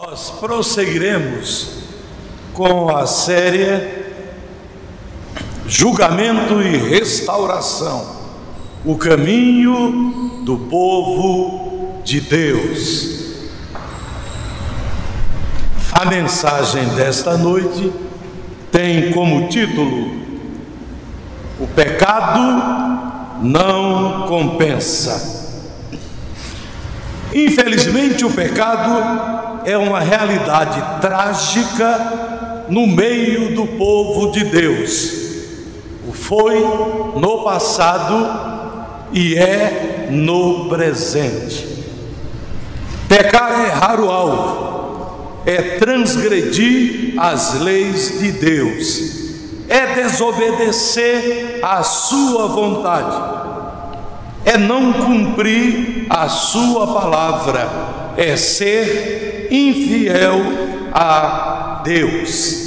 Nós prosseguiremos com a série Julgamento e Restauração, o caminho do povo de Deus. A mensagem desta noite tem como título: O pecado não compensa. Infelizmente, o pecado é uma realidade trágica no meio do povo de Deus. O foi no passado e é no presente. Pecar é errar o alvo, é transgredir as leis de Deus, é desobedecer à sua vontade, é não cumprir a sua palavra, é ser infiel a Deus.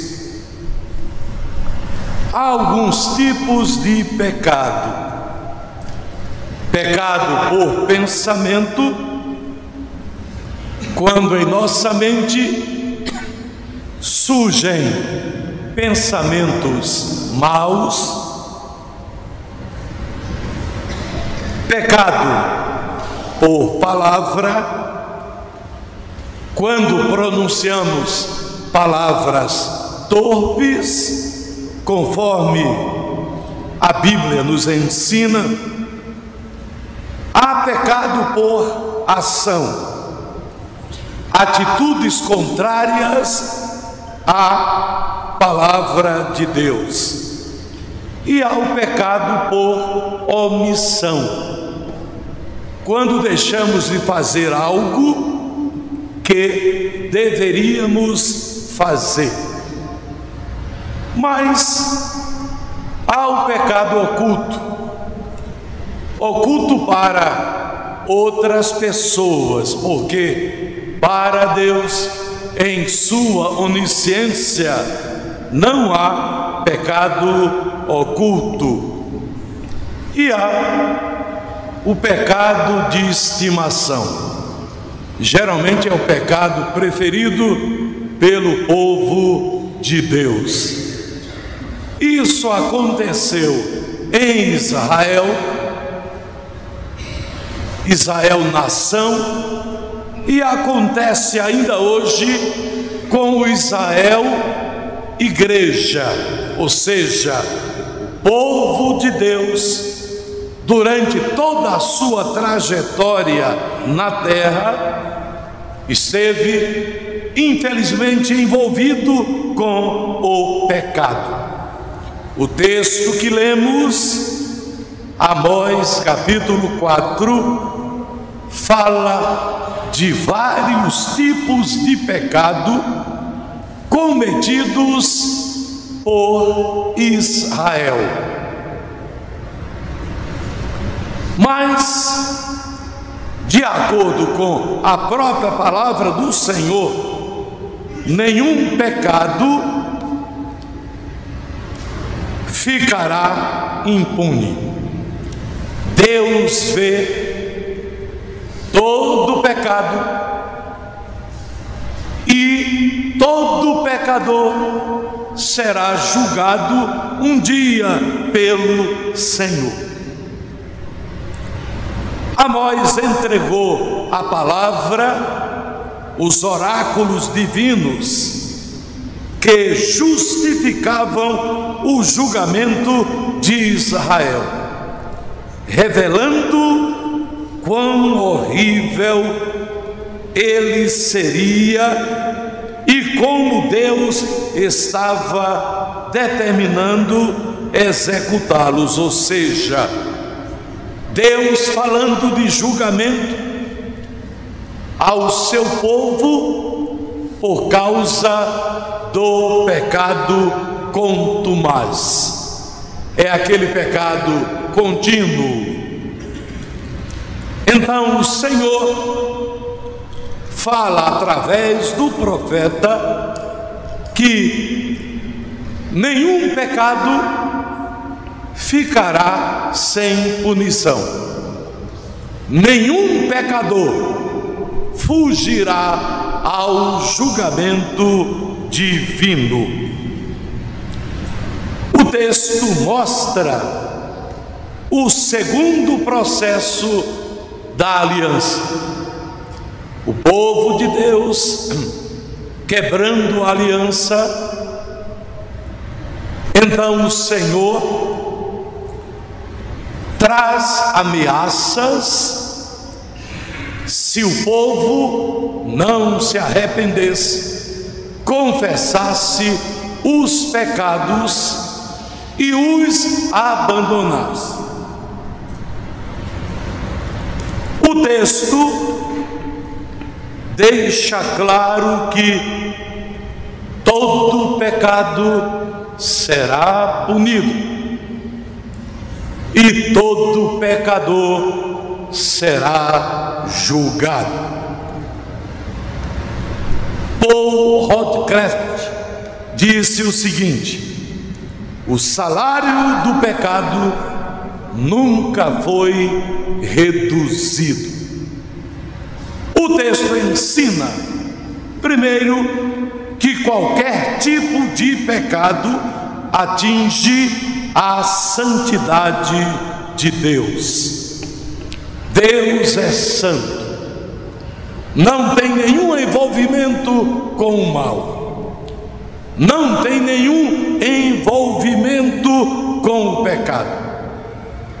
Há alguns tipos de pecado: pecado por pensamento, quando em nossa mente surgem pensamentos maus; pecado por palavra, quando pronunciamos palavras torpes, conforme a Bíblia nos ensina. Há pecado por ação, atitudes contrárias à palavra de Deus. E há o pecado por omissão, quando deixamos de fazer algo que deveríamos fazer. Mas há o pecado oculto para outras pessoas, porque para Deus, em sua onisciência, não há pecado oculto. E há o pecado de estimação. Geralmente é o pecado preferido pelo povo de Deus. Isso aconteceu em Israel nação, e acontece ainda hoje com o Israel igreja, ou seja, o povo de Deus. Durante toda a sua trajetória na terra, esteve infelizmente envolvido com o pecado. O texto que lemos, Amós capítulo 4, fala de vários tipos de pecado cometidos por Israel. Mas, de acordo com a própria palavra do Senhor, nenhum pecado ficará impune. Deus vê todo pecado, e todo pecador será julgado um dia pelo Senhor. Amós entregou a palavra, os oráculos divinos, que justificavam o julgamento de Israel, revelando quão horrível ele seria e como Deus estava determinando executá-los. Ou seja, Deus falando de julgamento ao seu povo por causa do pecado contumaz. É aquele pecado contínuo. Então o Senhor fala através do profeta que nenhum pecado ficará sem punição. Nenhum pecador fugirá ao julgamento divino. O texto mostra o segundo processo da aliança. O povo de Deus quebrando a aliança. Então o Senhor traz ameaças se o povo não se arrependesse, confessasse os pecados e os abandonasse. O texto deixa claro que todo pecado será punido e todo pecador será julgado. Paul Rodcraft disse o seguinte: o salário do pecado nunca foi reduzido. O texto ensina, primeiro, que qualquer tipo de pecado atinge a santidade de Deus. Deus é santo, não tem nenhum envolvimento com o mal, não tem nenhum envolvimento com o pecado.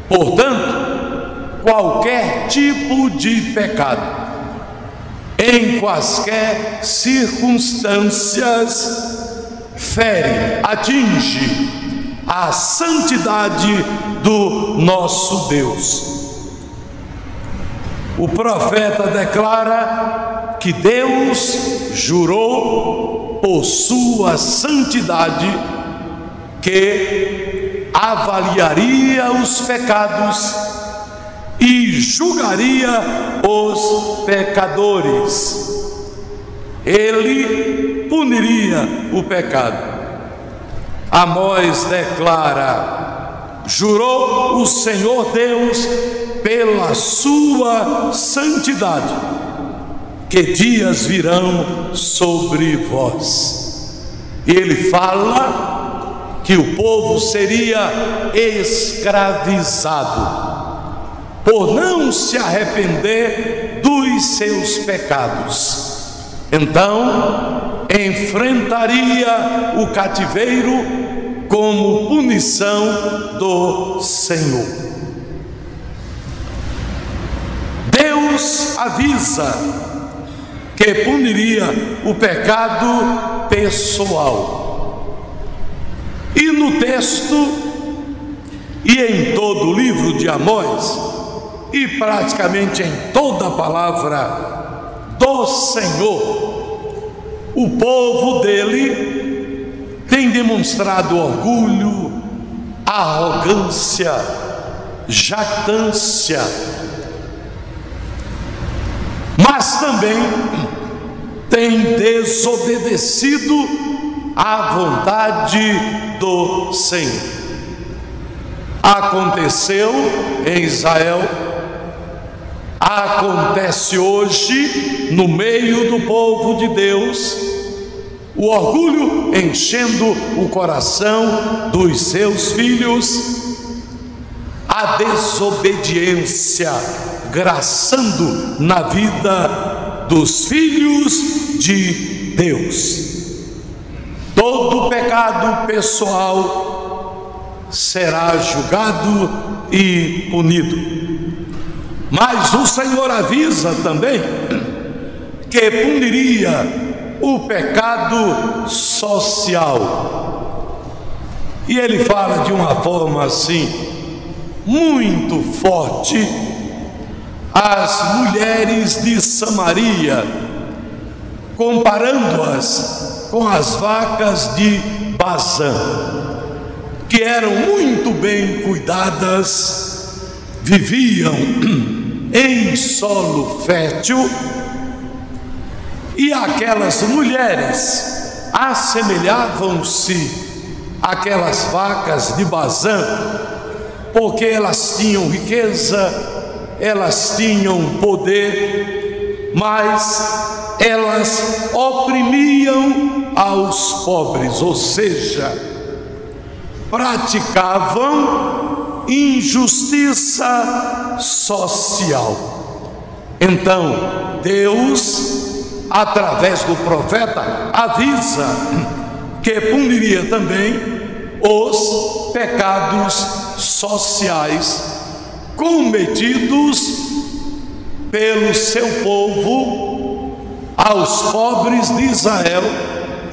Portanto, qualquer tipo de pecado, em quaisquer circunstâncias, fere, atinge a santidade do nosso Deus. O profeta declara que Deus jurou por sua santidade que avaliaria os pecados e julgaria os pecadores. Ele puniria o pecado. Amós declara: jurou o Senhor Deus pela sua santidade, que dias virão sobre vós. E ele fala que o povo seria escravizado por não se arrepender dos seus pecados. Então, enfrentaria o cativeiro como punição do Senhor. Deus avisa que puniria o pecado pessoal. E no texto e em todo o livro de Amós, e praticamente em toda a palavra do Senhor, o povo dele tem demonstrado orgulho, arrogância, jactância, mas também tem desobedecido à vontade do Senhor. Aconteceu em Israel, acontece hoje no meio do povo de Deus, o orgulho enchendo o coração dos seus filhos, a desobediência graçando na vida dos filhos de Deus. Todo pecado pessoal será julgado e punido. Mas o Senhor avisa também que puniria o pecado social. E ele fala de uma forma assim, muito forte, as mulheres de Samaria, comparando-as com as vacas de Bazã, que eram muito bem cuidadas, viviam em solo fértil, e aquelas mulheres assemelhavam-se àquelas vacas de Bazã, porque elas tinham riqueza, elas tinham poder, mas elas oprimiam aos pobres, ou seja, praticavam injustiça social. Então, Deus, através do profeta, avisa que puniria também os pecados sociais cometidos pelo seu povo aos pobres de Israel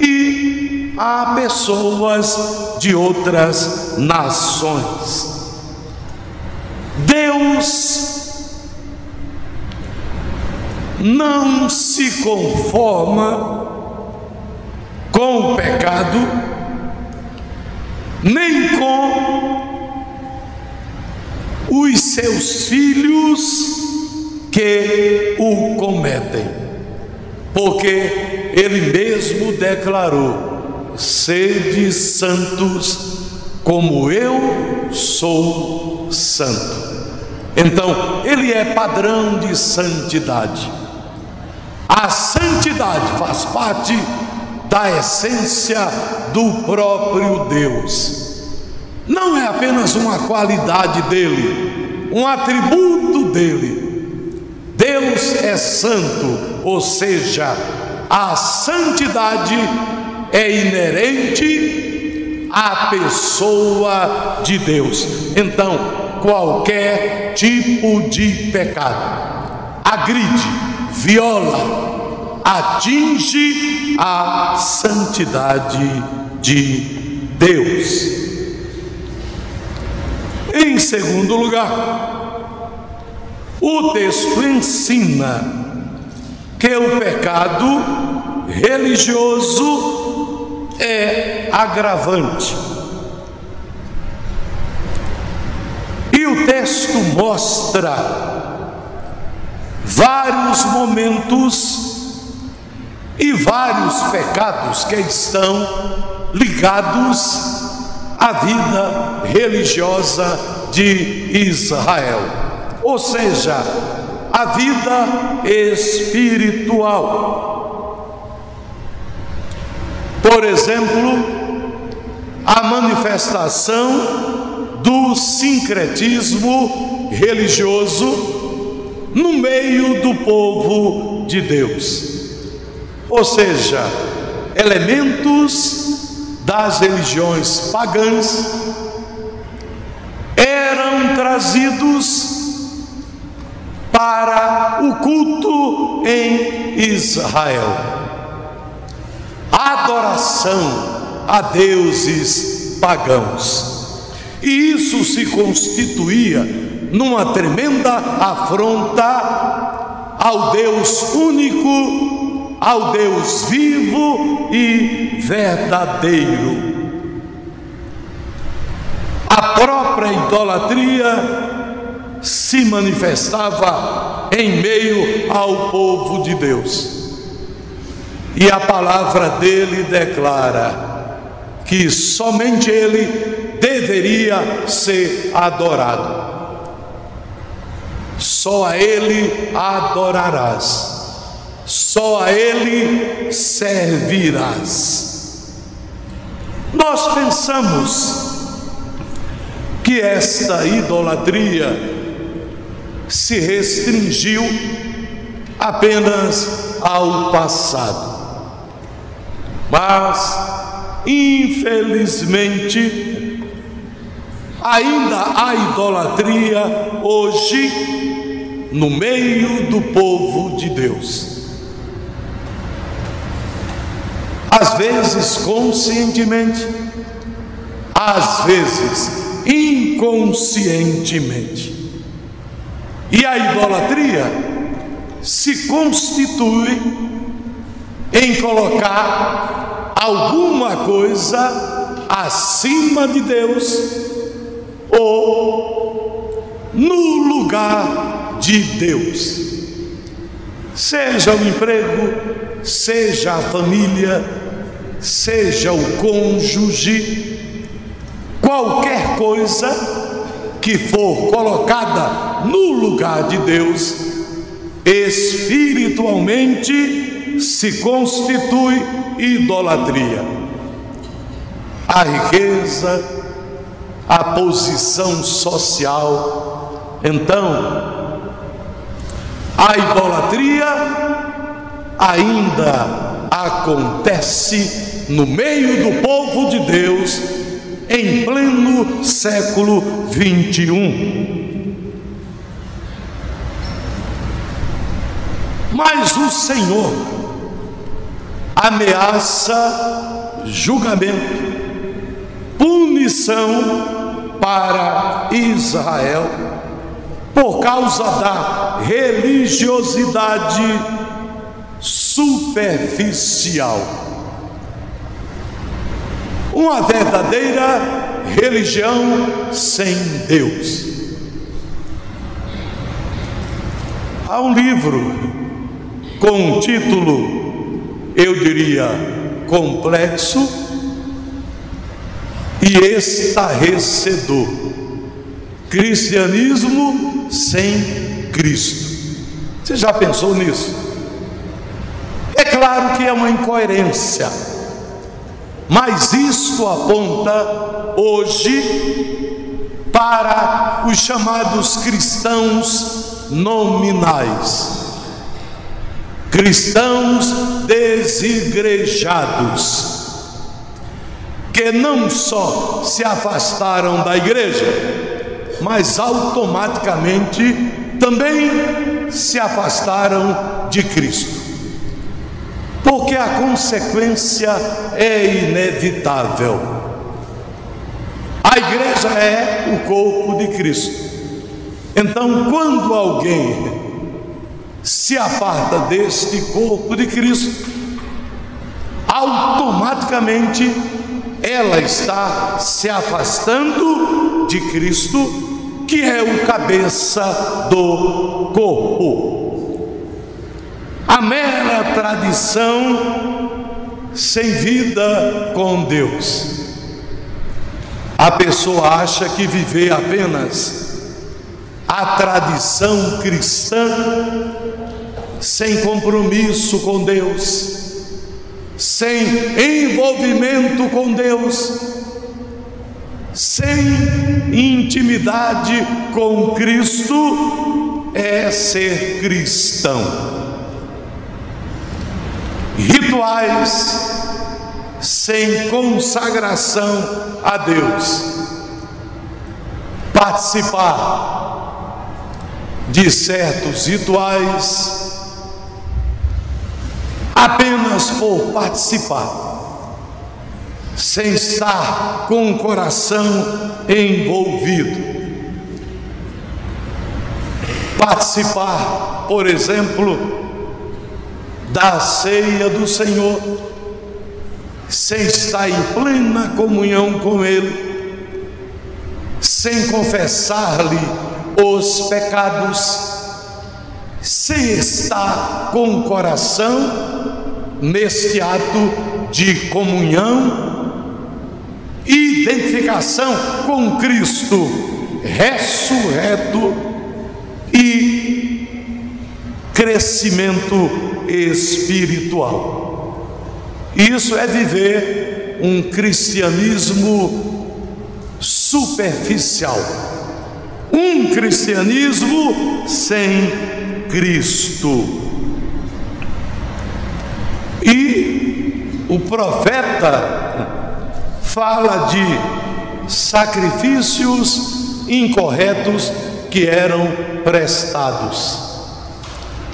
e a pessoas de outras nações. Deus não se conforma com o pecado, nem com os seus filhos que o cometem, porque ele mesmo declarou: sede santos como eu sou santo. Então ele é padrão de santidade. A santidade faz parte da essência do próprio Deus. Não é apenas uma qualidade dele, um atributo dele. Deus é santo, ou seja, a santidade é inerente à pessoa de Deus. Então, qualquer tipo de pecado agride, viola, atinge a santidade de Deus. Em segundo lugar, o texto ensina que o pecado religioso é agravante. E o texto mostra vários momentos e vários pecados que estão ligados à vida religiosa de Israel, ou seja, a vida espiritual. Por exemplo, a manifestação do sincretismo religioso no meio do povo de Deus, ou seja, elementos das religiões pagãs eram trazidos para o culto em Israel. Adoração a deuses pagãos. E isso se constituía numa tremenda afronta ao Deus único, ao Deus vivo e verdadeiro. A própria idolatria se manifestava em meio ao povo de Deus. E a palavra dele declara que somente ele deveria ser adorado. Só a ele adorarás. Só a ele servirás. Nós pensamos que esta idolatria se restringiu apenas ao passado, mas infelizmente ainda há idolatria hoje no meio do povo de Deus. Às vezes conscientemente, às vezes inconscientemente. E a idolatria se constitui em colocar alguma coisa acima de Deus ou no lugar de Deus. Seja o emprego, seja a família, seja o cônjuge, qualquer coisa que for colocada no lugar de Deus, espiritualmente se constitui idolatria. A riqueza, a posição social. Então, a idolatria ainda acontece no meio do povo de Deus em pleno século 21. Mas o Senhor ameaça julgamento, punição para Israel por causa da religiosidade superficial. Uma verdadeira religião sem Deus. Há um livro com um título, eu diria, complexo e estarrecedor: Cristianismo sem Cristo. Você já pensou nisso? É claro que é uma incoerência, mas isto aponta hoje para os chamados cristãos nominais, cristãos desigrejados, que não só se afastaram da igreja, mas automaticamente também se afastaram de Cristo, porque a consequência é inevitável. A igreja é o corpo de Cristo. Então, quando alguém se aparta deste corpo de Cristo, automaticamente ela está se afastando de Cristo, que é o cabeça do corpo. A mera tradição sem vida com Deus. A pessoa acha que viver apenas a tradição cristã, sem compromisso com Deus, sem envolvimento com Deus, sem intimidade com Cristo, é ser cristão. Rituais sem consagração a Deus, participar de certos rituais apenas por participar, sem estar com o coração envolvido. Participar, por exemplo, da ceia do Senhor, sem estar em plena comunhão com Ele, sem confessar-lhe os pecados, sem estar com o coração neste ato de comunhão, identificação com Cristo ressurreto e crescimento espiritual. Isso é viver um cristianismo superficial, um cristianismo sem Cristo. E o profeta fala de sacrifícios incorretos que eram prestados.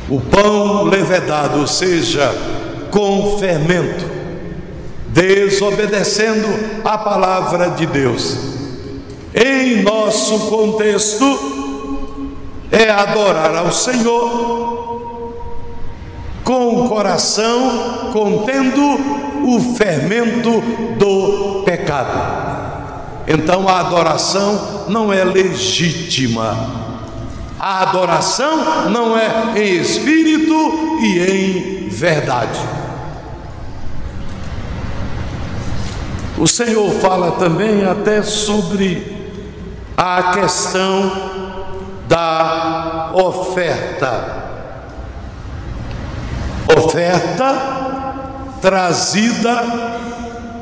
O pão levedado, ou seja, com fermento, desobedecendo a palavra de Deus. Em nosso contexto, é adorar ao Senhor com o coração contendo o fermento do pecado. Então a adoração não é legítima. A adoração não é em espírito e em verdade. O Senhor fala também até sobre a questão da oferta. oferta trazida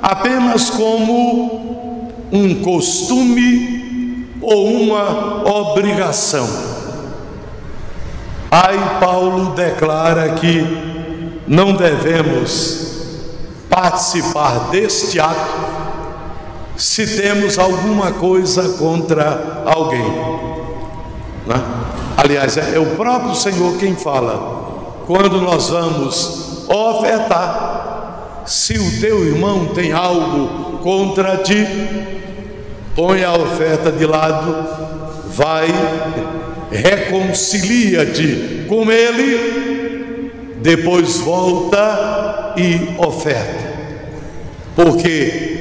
apenas como um costume ou uma obrigação. Aí Paulo declara que não devemos participar deste ato se temos alguma coisa contra alguém, né? Aliás, é o próprio Senhor quem fala: quando nós vamos ofertar, se o teu irmão tem algo contra ti, põe a oferta de lado, vai, reconcilia-te com ele, depois volta e oferta. Porque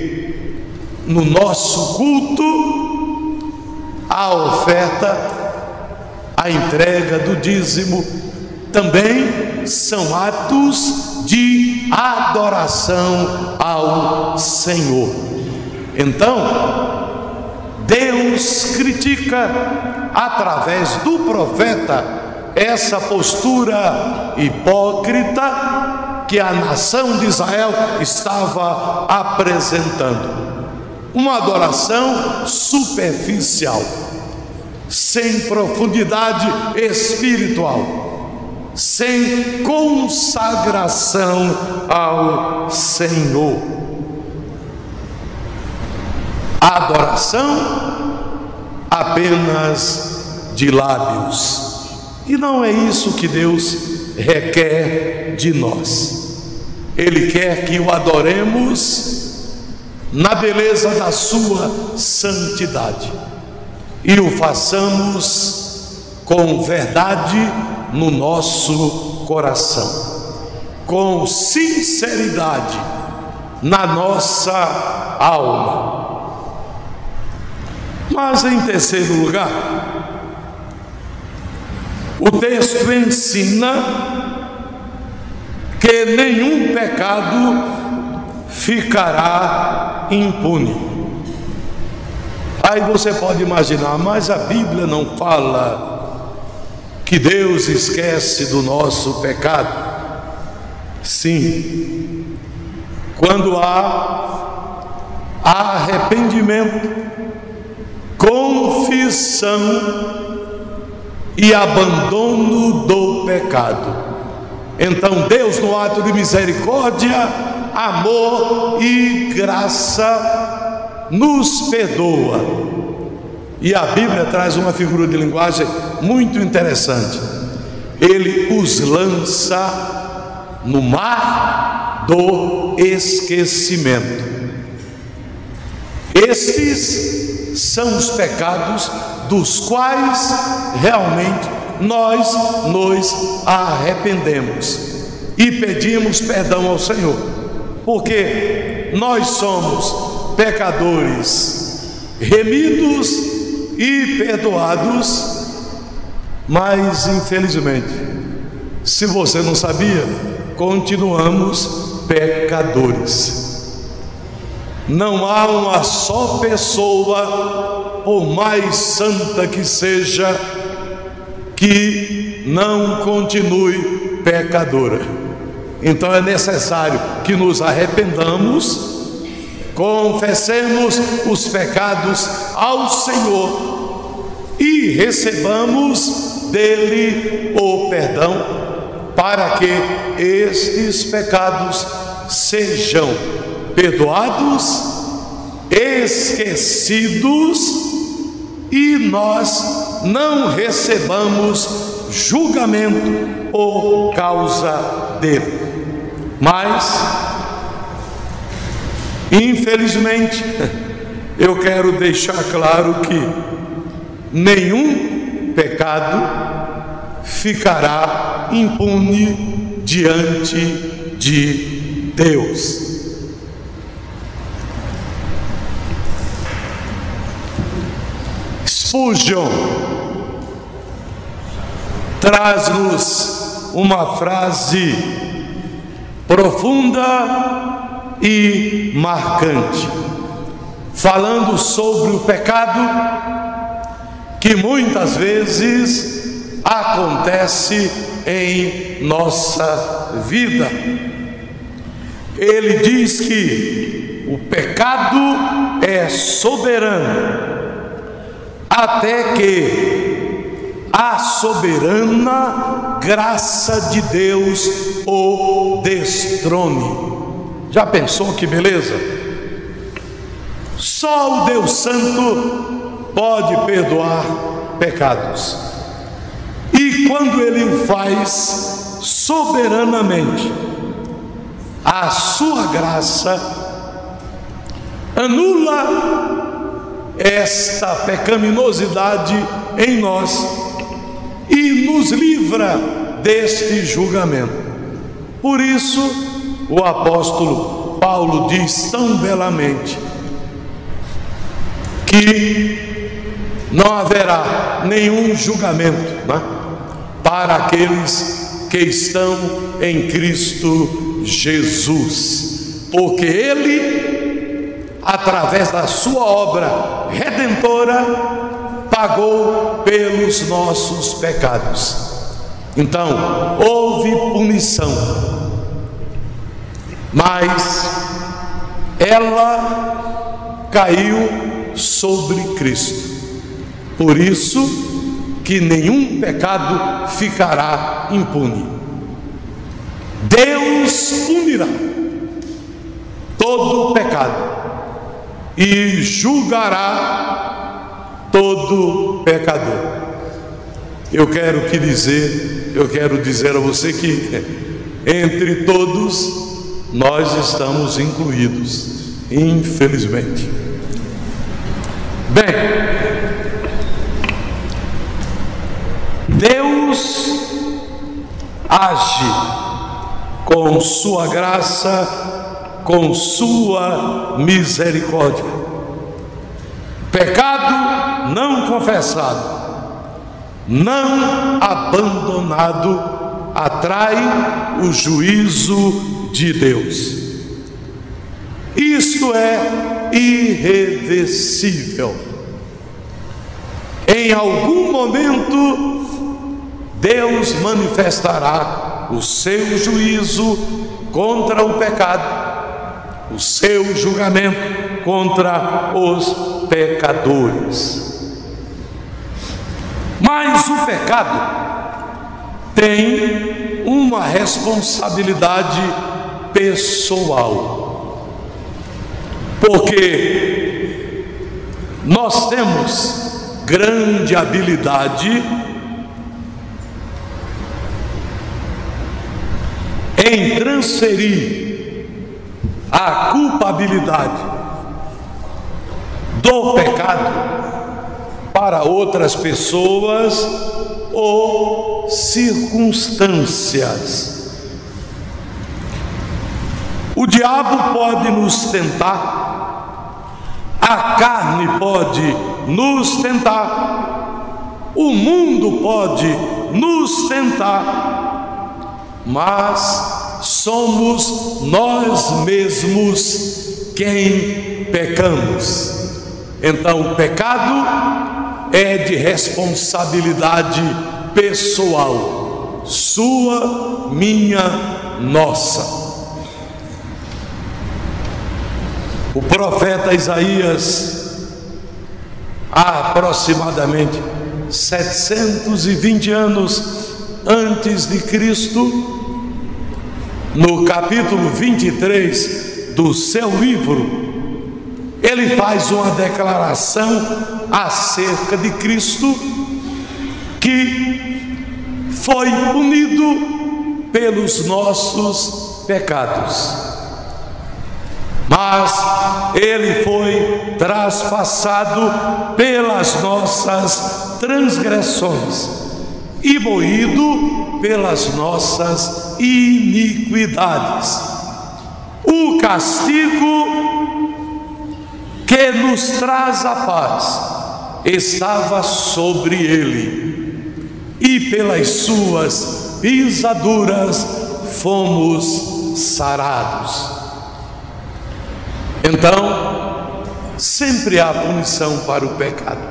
no nosso culto, a oferta, a entrega do dízimo, também são atos de adoração ao Senhor. Então, Deus critica através do profeta essa postura hipócrita que a nação de Israel estava apresentando. Uma adoração superficial, sem profundidade espiritual, sem consagração ao Senhor. A adoração apenas de lábios. E não é isso que Deus requer de nós. Ele quer que o adoremos na beleza da sua santidade e o façamos com verdade no nosso coração, com sinceridade na nossa alma. Mas em terceiro lugar, o texto ensina que nenhum pecado ficará impune. Aí você pode imaginar, mas a Bíblia não fala que Deus esquece do nosso pecado? Sim, quando há arrependimento, confissão e abandono do pecado, então Deus, no ato de misericórdia, amor e graça, nos perdoa. E a Bíblia traz uma figura de linguagem muito interessante. Ele os lança no mar do esquecimento. Estes são os pecados dos quais realmente nós nos arrependemos e pedimos perdão ao Senhor, porque nós somos pecadores remidos e perdoados. Mas infelizmente, se você não sabia, continuamos pecadores. Não há uma só pessoa, por mais santa que seja, que não continue pecadora. Então é necessário que nos arrependamos, confessemos os pecados ao Senhor e recebamos dele o perdão, para que estes pecados sejam perdoados, esquecidos, e nós não recebamos julgamento por causa dele. Mas, infelizmente, eu quero deixar claro que nenhum pecado ficará impune diante de Deus. Spurgeon traz-nos uma frase profunda e marcante, falando sobre o pecado que muitas vezes acontece em nossa vida. Ele diz que o pecado é soberano, até que a soberana graça de Deus o destrone. Já pensou que beleza? Só o Deus Santo pode perdoar pecados. E quando Ele o faz soberanamente, a sua graça anula esta pecaminosidade em nós e nos livra deste julgamento. Por isso, o apóstolo Paulo diz tão belamente que não haverá nenhum julgamento, né, para aqueles que estão em Cristo Jesus, porque Ele, através da sua obra redentora, pagou pelos nossos pecados. Então, houve punição, mas ela caiu sobre Cristo. Por isso que nenhum pecado ficará impune. Deus punirá todo pecado e julgará todo pecador. Eu quero dizer a você que entre todos nós estamos incluídos, infelizmente. Bem, Deus age com sua graça, com sua misericórdia. Pecado não confessado, não abandonado, atrai o juízo de Deus. Isto é irreversível. Em algum momento Deus manifestará o seu juízo contra o pecado, o seu julgamento contra os pecadores. Mas o pecado tem uma responsabilidade pessoal, porque nós temos grande habilidade em transferir a culpabilidade do pecado para outras pessoas ou circunstâncias. O diabo pode nos tentar, a carne pode nos tentar, o mundo pode nos tentar, mas somos nós mesmos quem pecamos. Então o pecado é de responsabilidade pessoal, sua, minha, nossa. O profeta Isaías, há aproximadamente 720 anos antes de Cristo, no capítulo 23 do seu livro, ele faz uma declaração acerca de Cristo, que foi punido pelos nossos pecados, mas ele foi traspassado pelas nossas transgressões e moído pelas nossas iniquidades. O castigo que nos traz a paz estava sobre ele, e pelas suas pisaduras fomos sarados. Então, sempre há punição para o pecado.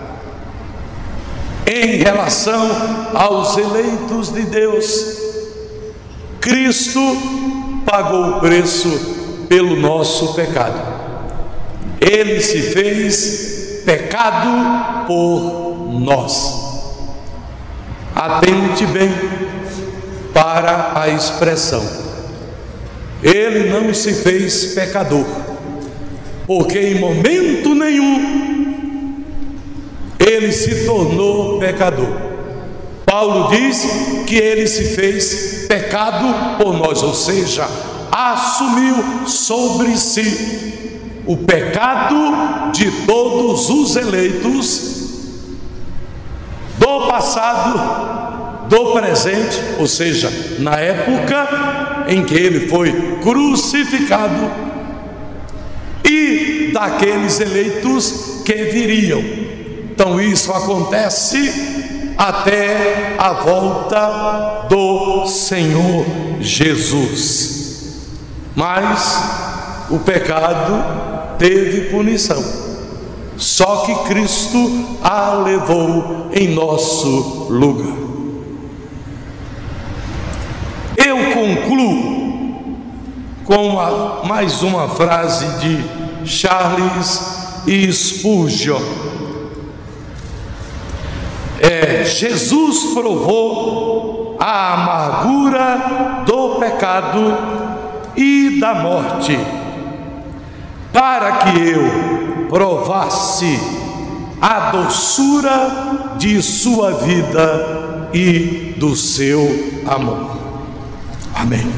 Em relação aos eleitos de Deus, Cristo pagou o preço pelo nosso pecado. Ele se fez pecado por nós. Atente bem para a expressão. Ele não se fez pecador, porque em momento nenhum ele se tornou pecador. Paulo diz que ele se fez pecado por nós, ou seja, assumiu sobre si o pecado de todos os eleitos do passado, do presente, ou seja, na época em que ele foi crucificado, e daqueles eleitos que viriam. Então isso acontece até a volta do Senhor Jesus. Mas o pecado teve punição, só que Cristo a levou em nosso lugar. Eu concluo com mais uma frase de Charles Spurgeon. Jesus provou a amargura do pecado e da morte, para que eu provasse a doçura de sua vida e do seu amor. Amém.